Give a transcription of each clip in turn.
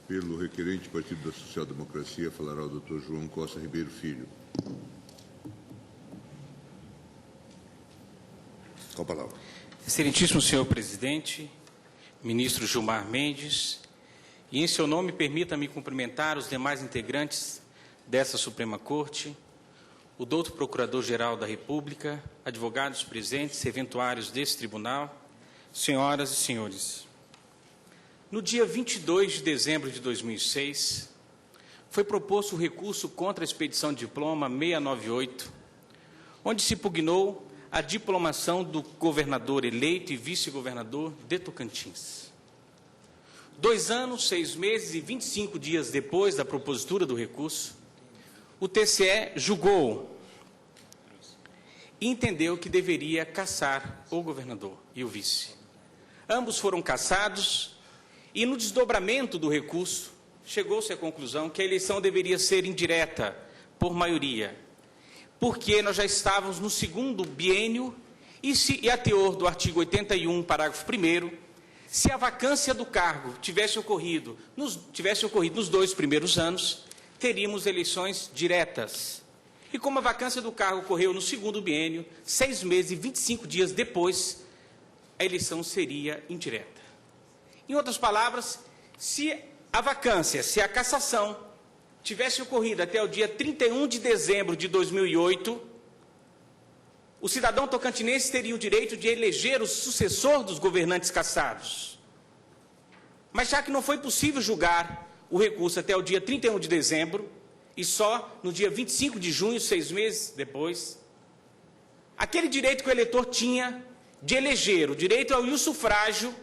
Pelo requerente, Partido da Social Democracia, falará o Dr. João Costa Ribeiro Filho. Com a palavra. Excelentíssimo senhor presidente, ministro Gilmar Mendes, e em seu nome permita-me cumprimentar os demais integrantes dessa Suprema Corte, o doutor Procurador-Geral da República, advogados presentes, serventuários desse tribunal, senhoras e senhores. No dia 22 de dezembro de 2006, foi proposto o recurso contra a expedição de diploma 698, onde se pugnou a diplomação do governador eleito e vice-governador de Tocantins. 2 anos, 6 meses e 25 dias depois da propositura do recurso, o TCE julgou e entendeu que deveria cassar o governador e o vice. Ambos foram cassados e, no desdobramento do recurso, chegou-se à conclusão que a eleição deveria ser indireta, por maioria, porque nós já estávamos no segundo biênio e a teor do artigo 81, parágrafo 1º, se a vacância do cargo tivesse ocorrido nos 2 primeiros anos, teríamos eleições diretas. E como a vacância do cargo ocorreu no segundo biênio, 6 meses e 25 dias depois, a eleição seria indireta. Em outras palavras, se a cassação tivesse ocorrido até o dia 31 de dezembro de 2008, o cidadão tocantinense teria o direito de eleger o sucessor dos governantes cassados. Mas já que não foi possível julgar o recurso até o dia 31 de dezembro, e só no dia 25 de junho, 6 meses depois, aquele direito que o eleitor tinha de eleger, o direito ao sufrágio,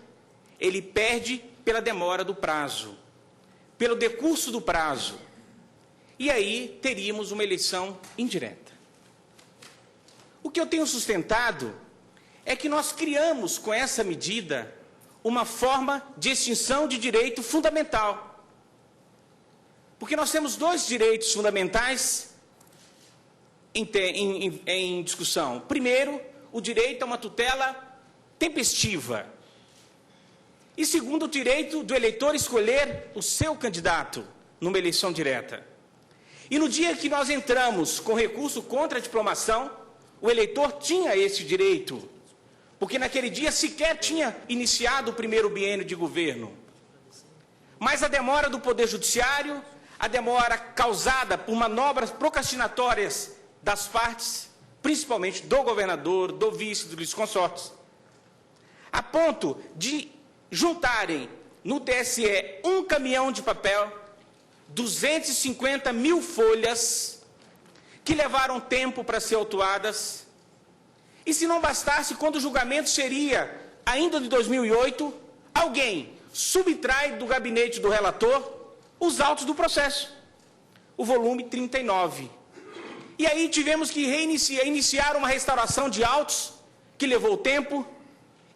ele perde pela demora do prazo, pelo decurso do prazo. E aí teríamos uma eleição indireta. O que eu tenho sustentado é que nós criamos com essa medida uma forma de extinção de direito fundamental. Porque nós temos 2 direitos fundamentais em discussão. Primeiro, o direito a uma tutela tempestiva. E segundo, o direito do eleitor escolher o seu candidato numa eleição direta. E no dia que nós entramos com recurso contra a diplomação, o eleitor tinha esse direito, porque naquele dia sequer tinha iniciado o primeiro biênio de governo. Mas a demora do Poder Judiciário, a demora causada por manobras procrastinatórias das partes, principalmente do governador, do vice, dos vice-consortes, a ponto de juntarem no TSE um caminhão de papel, 250 mil folhas, que levaram tempo para ser autuadas. E se não bastasse, quando o julgamento seria ainda de 2008, alguém subtrai do gabinete do relator os autos do processo, o volume 39. E aí tivemos que iniciar uma restauração de autos, que levou tempo.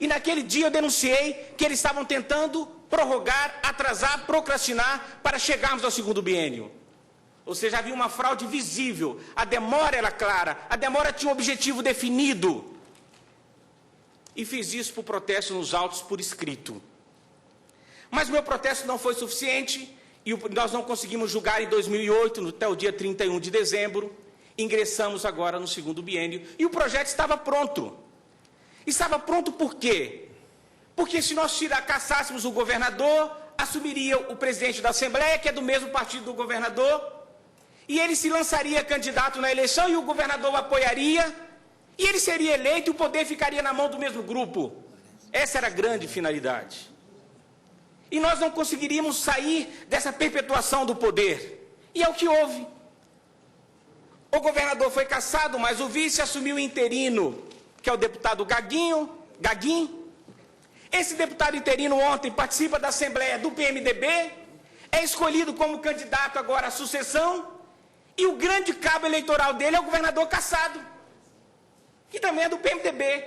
E naquele dia eu denunciei que eles estavam tentando prorrogar, atrasar, procrastinar para chegarmos ao segundo biênio. Ou seja, havia uma fraude visível, a demora era clara, a demora tinha um objetivo definido. E fiz isso por protesto nos autos por escrito. Mas meu protesto não foi suficiente e nós não conseguimos julgar em 2008, até o dia 31 de dezembro. Ingressamos agora no segundo biênio e o projeto estava pronto. Estava pronto por quê? Porque se nós cassássemos o governador, assumiria o presidente da Assembleia, que é do mesmo partido do governador, e ele se lançaria candidato na eleição e o governador o apoiaria, e ele seria eleito e o poder ficaria na mão do mesmo grupo. Essa era a grande finalidade. E nós não conseguiríamos sair dessa perpetuação do poder. E é o que houve. O governador foi cassado, mas o vice assumiu o interino, que é o deputado Gaguin. Esse deputado interino ontem participa da Assembleia do PMDB, é escolhido como candidato agora à sucessão, e o grande cabo eleitoral dele é o governador cassado, que também é do PMDB.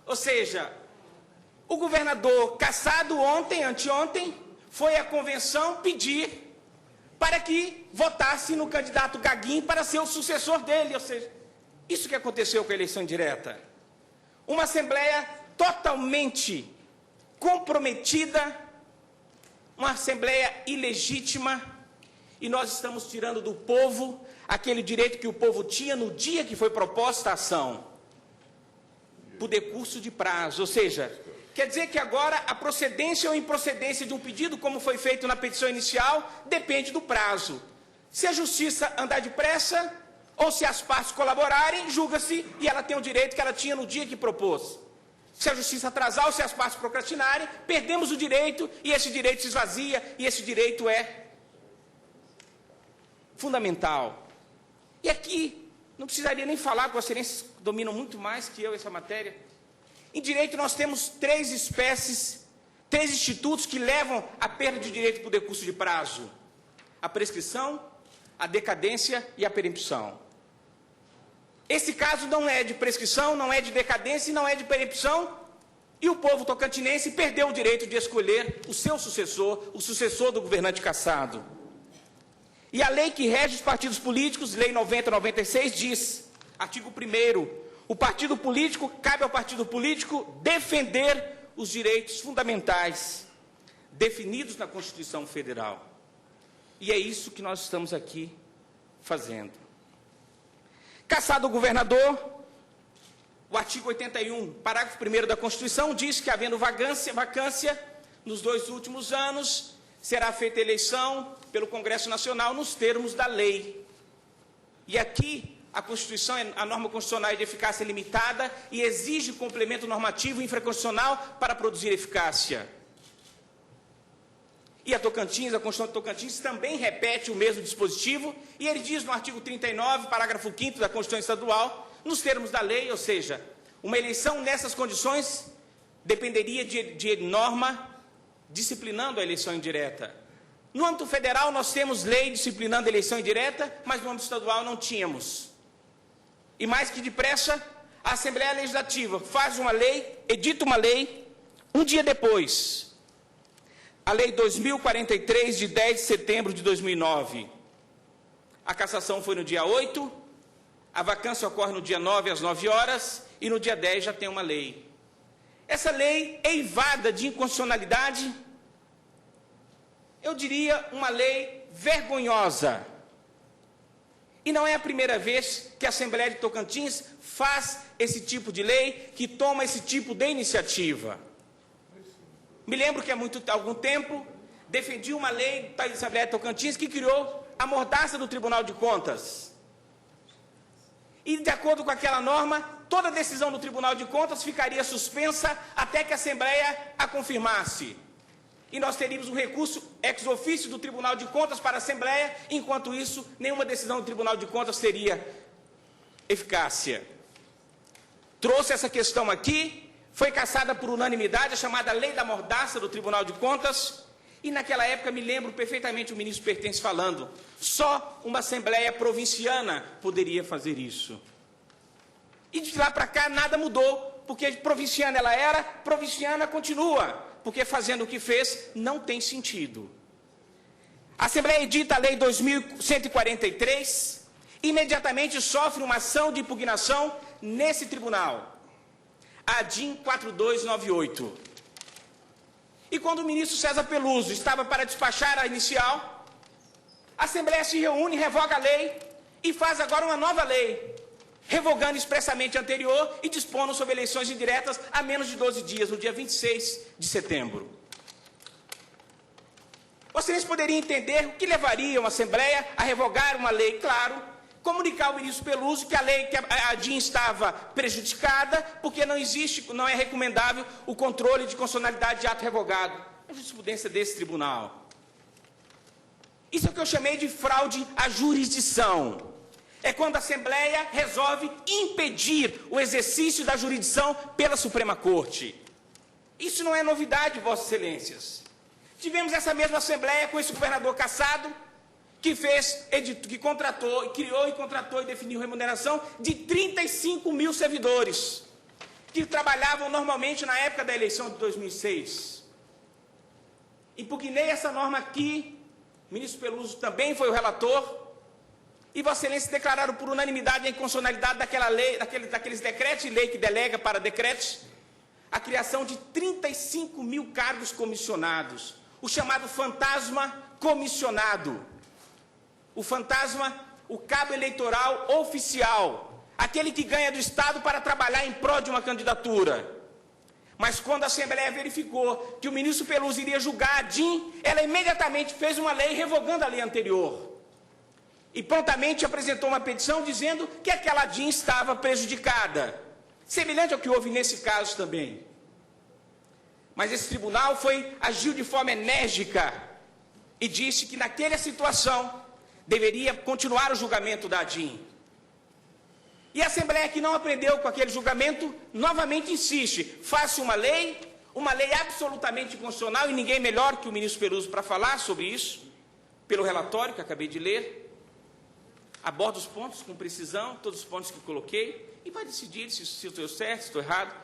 Ou seja, o governador cassado anteontem, foi à convenção pedir para que votasse no candidato Gaguin para ser o sucessor dele. Ou seja, isso que aconteceu com a eleição direta. Uma Assembleia totalmente comprometida uma Assembleia ilegítima, e nós estamos tirando do povo aquele direito que o povo tinha no dia que foi proposta a ação, por decurso de prazo. Ou seja, quer dizer que agora a procedência ou improcedência de um pedido, como foi feito na petição inicial, depende do prazo. Se a justiça andar depressa, ou se as partes colaborarem, julga-se e ela tem o direito que ela tinha no dia que propôs. Se a justiça atrasar ou se as partes procrastinarem, perdemos o direito e esse direito se esvazia e esse direito é fundamental. E aqui, não precisaria nem falar, porque vocês excelências dominam muito mais que eu essa matéria. Em direito nós temos 3 espécies, 3 institutos que levam à perda de direito por decurso de prazo: a prescrição, a decadência e a perempção. Esse caso não é de prescrição, não é de decadência e não é de perempção, e o povo tocantinense perdeu o direito de escolher o seu sucessor, o sucessor do governante cassado. E a lei que rege os partidos políticos, Lei 90/96, diz, artigo 1º, o partido político, cabe ao partido político defender os direitos fundamentais definidos na Constituição Federal. E é isso que nós estamos aqui fazendo. Cassado o governador, o artigo 81, parágrafo 1º da Constituição, diz que, havendo vacância nos 2 últimos anos, será feita eleição pelo Congresso Nacional nos termos da lei. E aqui, a Constituição, a norma constitucional é de eficácia limitada e exige complemento normativo infraconstitucional para produzir eficácia. E a Constituição de Tocantins também repete o mesmo dispositivo, e ele diz no artigo 39, parágrafo 5º da Constituição Estadual, nos termos da lei, ou seja, uma eleição nessas condições dependeria de norma disciplinando a eleição indireta. No âmbito federal, nós temos lei disciplinando a eleição indireta, mas no âmbito estadual não tínhamos. E mais que depressa, a Assembleia Legislativa faz uma lei, edita uma lei, um dia depois, a Lei 2043, de 10 de setembro de 2009. A cassação foi no dia 8, a vacância ocorre no dia 9, às 9 horas, e no dia 10 já tem uma lei. Essa lei, eivada de inconstitucionalidade, eu diria uma lei vergonhosa. E não é a primeira vez que a Assembleia de Tocantins faz esse tipo de lei, que toma esse tipo de iniciativa. Me lembro que há algum tempo defendi uma lei da Assembleia de Tocantins que criou a mordaça do Tribunal de Contas. E, de acordo com aquela norma, toda decisão do Tribunal de Contas ficaria suspensa até que a Assembleia a confirmasse. E nós teríamos um recurso ex officio do Tribunal de Contas para a Assembleia, enquanto isso, nenhuma decisão do Tribunal de Contas teria eficácia. Trouxe essa questão aqui, foi cassada por unanimidade, a chamada Lei da Mordaça do Tribunal de Contas, e naquela época me lembro perfeitamente o ministro Pertence falando, só uma Assembleia provinciana poderia fazer isso. E de lá para cá nada mudou, porque provinciana ela era, provinciana continua, porque fazendo o que fez não tem sentido. A Assembleia edita a Lei 2143, imediatamente sofre uma ação de impugnação nesse tribunal. A DIN 4298. E quando o ministro César Peluso estava para despachar a inicial, a Assembleia se reúne, revoga a lei e faz agora uma nova lei, revogando expressamente a anterior e dispondo sobre eleições indiretas a menos de 12 dias, no dia 26 de setembro. Vocês poderiam entender o que levaria uma Assembleia a revogar uma lei, claro, comunicar ao ministro Peluso que a lei, que a DIN estava prejudicada, porque não é recomendável o controle de constitucionalidade de ato revogado. A jurisprudência desse tribunal. Isso é o que eu chamei de fraude à jurisdição. É quando a Assembleia resolve impedir o exercício da jurisdição pela Suprema Corte. Isso não é novidade, Vossas Excelências. Tivemos essa mesma Assembleia com esse governador cassado, que contratou, criou e contratou e definiu remuneração de 35 mil servidores, que trabalhavam normalmente na época da eleição de 2006. Impugnei essa norma aqui, o ministro Peluso também foi o relator, e Vossa Excelência declararam por unanimidade a inconstitucionalidade daquela lei, daqueles decretos de lei que delega para decretos, a criação de 35 mil cargos comissionados, o chamado fantasma comissionado. O fantasma, o cabo eleitoral oficial, aquele que ganha do Estado para trabalhar em prol de uma candidatura. Mas quando a Assembleia verificou que o ministro Peluso iria julgar a DIN, ela imediatamente fez uma lei revogando a lei anterior. E prontamente apresentou uma petição dizendo que aquela DIN estava prejudicada. Semelhante ao que houve nesse caso também. Mas esse tribunal agiu de forma enérgica e disse que naquela situação deveria continuar o julgamento da DIN. E a Assembleia, que não aprendeu com aquele julgamento, novamente insiste, faça uma lei absolutamente constitucional, e ninguém melhor que o ministro Peluso para falar sobre isso, pelo relatório que acabei de ler, aborda os pontos com precisão, todos os pontos que coloquei, e vai decidir se eu estou certo, se estou errado.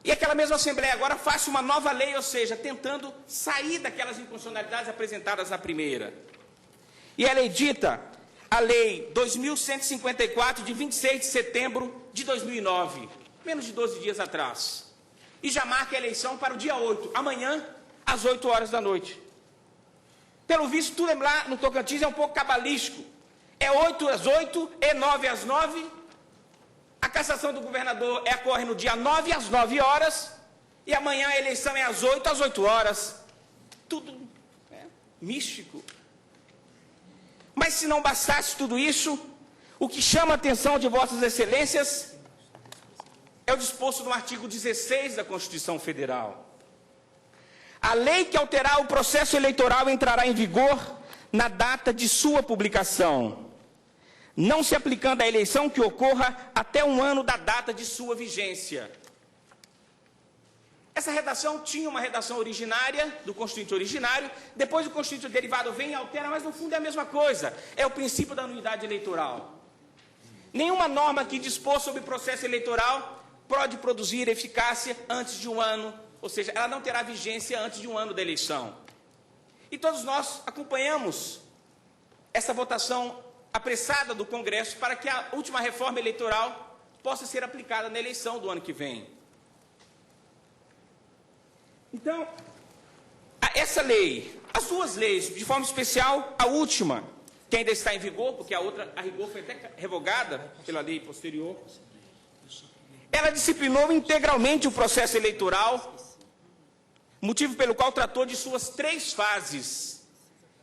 E aquela mesma Assembleia agora faça uma nova lei, ou seja, tentando sair daquelas inconstitucionalidades apresentadas na primeira. E ela edita a Lei 2.154, de 26 de setembro de 2009, menos de 12 dias atrás. E já marca a eleição para o dia 8, amanhã, às 8 horas da noite. Pelo visto, tudo lá no Tocantins é um pouco cabalístico. É 8 às 8, e 9 às 9. A cassação do governador ocorre no dia 9 às 9 horas. E amanhã a eleição é às 8 às 8 horas. Tudo místico. Mas se não bastasse tudo isso, o que chama a atenção de Vossas Excelências é o disposto no artigo 16 da Constituição Federal. A lei que alterar o processo eleitoral entrará em vigor na data de sua publicação, não se aplicando à eleição que ocorra até um ano da data de sua vigência. Essa redação tinha uma redação originária, do Constituinte originário, depois o Constituinte derivado vem e altera, mas no fundo é a mesma coisa. É o princípio da anuidade eleitoral. Nenhuma norma que dispôs sobre o processo eleitoral pode produzir eficácia antes de um ano, ou seja, ela não terá vigência antes de um ano da eleição. E todos nós acompanhamos essa votação apressada do Congresso para que a última reforma eleitoral possa ser aplicada na eleição do ano que vem. Então, essa lei, as duas leis, de forma especial, a última, que ainda está em vigor, porque a outra, a rigor, foi até revogada pela lei posterior, ela disciplinou integralmente o processo eleitoral, motivo pelo qual tratou de suas 3 fases.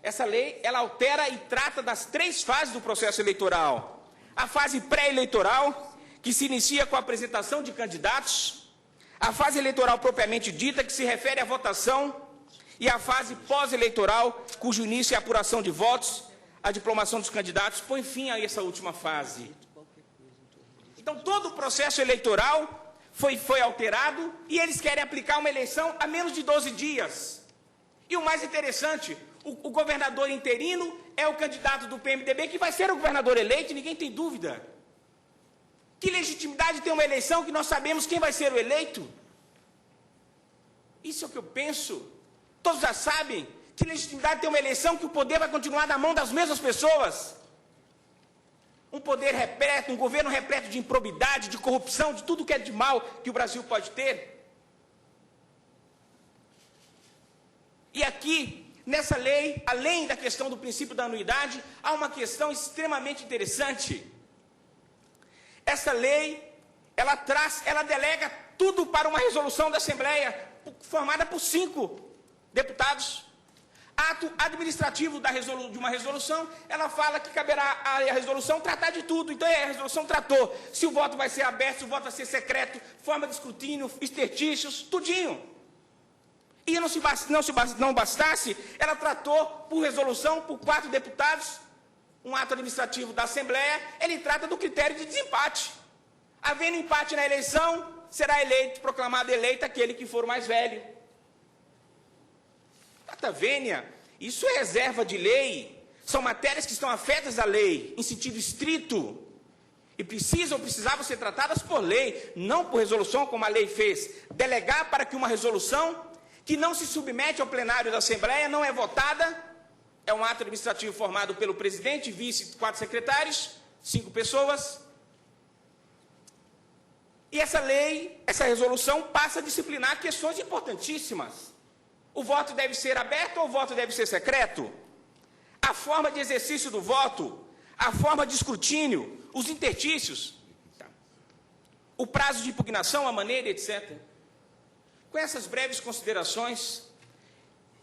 Essa lei, ela altera e trata das 3 fases do processo eleitoral. A fase pré-eleitoral, que se inicia com a apresentação de candidatos, a fase eleitoral propriamente dita, que se refere à votação, e a fase pós-eleitoral, cujo início é a apuração de votos, a diplomação dos candidatos, põe fim a essa última fase. Então, todo o processo eleitoral foi alterado, e eles querem aplicar uma eleição a menos de 12 dias. E o mais interessante, o governador interino é o candidato do PMDB, que vai ser o governador eleito, ninguém tem dúvida. Que legitimidade tem uma eleição que nós sabemos quem vai ser o eleito? Isso é o que eu penso. Todos já sabem. Que legitimidade tem uma eleição que o poder vai continuar na mão das mesmas pessoas? Um poder repleto, um governo repleto de improbidade, de corrupção, de tudo que é de mal que o Brasil pode ter. E aqui, nessa lei, além da questão do princípio da anuidade, há uma questão extremamente interessante. Essa lei, ela delega tudo para uma resolução da Assembleia, formada por 5 deputados. Ato administrativo de uma resolução, ela fala que caberá à resolução tratar de tudo. Então, a resolução tratou se o voto vai ser aberto, se o voto vai ser secreto, forma de escrutínio, exercícios, tudinho. E não bastasse, ela tratou por resolução, por 4 deputados, um ato administrativo da Assembleia, ele trata do critério de desempate. Havendo empate na eleição, será proclamado eleito aquele que for mais velho. Data vênia, isso é reserva de lei, são matérias que estão afetas à lei, em sentido estrito, e precisavam ser tratadas por lei, não por resolução, como a lei fez. Delegar para que uma resolução que não se submete ao plenário da Assembleia, não é votada, é um ato administrativo formado pelo presidente, vice, 4 secretários, 5 pessoas. E essa lei, essa resolução, passa a disciplinar questões importantíssimas. O voto deve ser aberto ou o voto deve ser secreto? A forma de exercício do voto, a forma de escrutínio, os interstícios, o prazo de impugnação, a maneira, etc. Com essas breves considerações,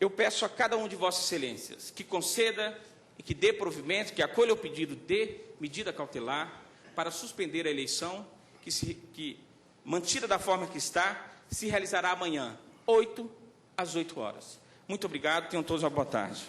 eu peço a cada um de vossas excelências que conceda e que dê provimento, que acolha o pedido de medida cautelar para suspender a eleição, que mantida da forma que está, se realizará amanhã, 8 às 8 horas. Muito obrigado, tenham todos uma boa tarde.